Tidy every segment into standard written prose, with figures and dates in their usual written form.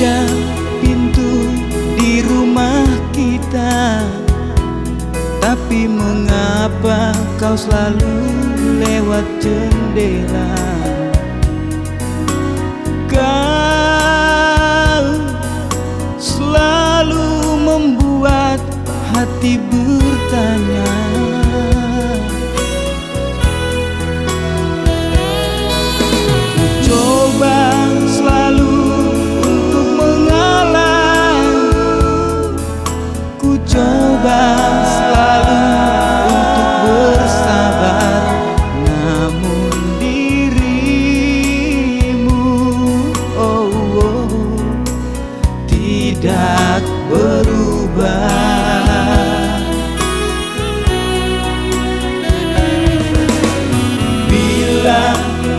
ada pintu di rumah kita, tapi mengapa kau selalu lewat jendela? Kau selalu membuat hati bertanya. Coba selalu untuk mengalah, ku coba selalu untuk bersabar, namun dirimu tidak berubah. Bila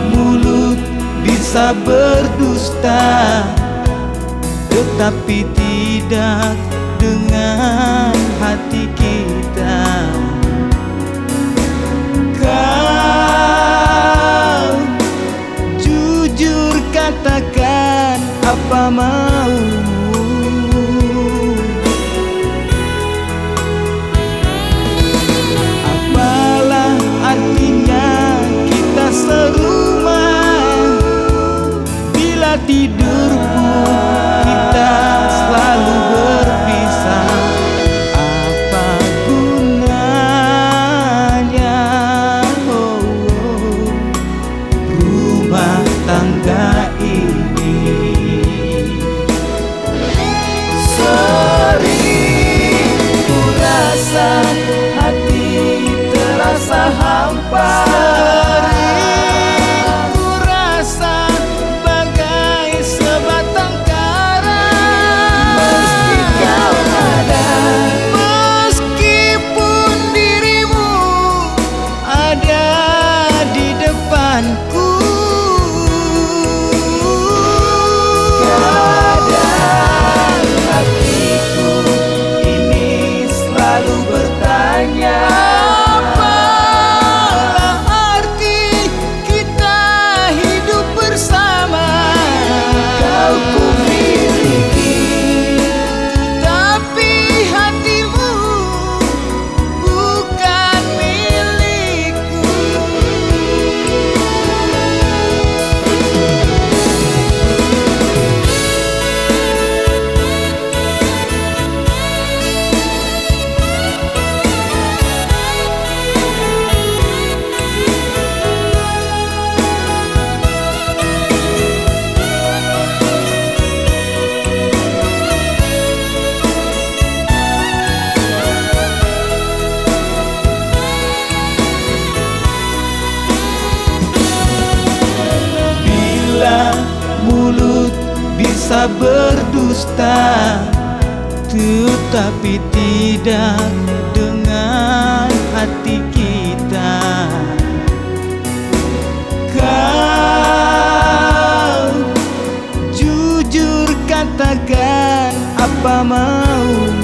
mulut bisa berdusta, tetapi tidak dengan hati kita. Kau jujur katakan apa maumu. Apalah artinya kita serumah bila tidur pun kita selalu berpisah. Apa gunanya rumah tangga ini? Sering ku rasa hati terasa hampa. Kadang hatiku ini selalu bertanya, apalah arti kita hidup bersama? Kau ku miliki, tapi hatimu bukan milikku. Mulut bisa berdusta, tetapi tidak dengan hati kita. Kau jujur katakan apa mau.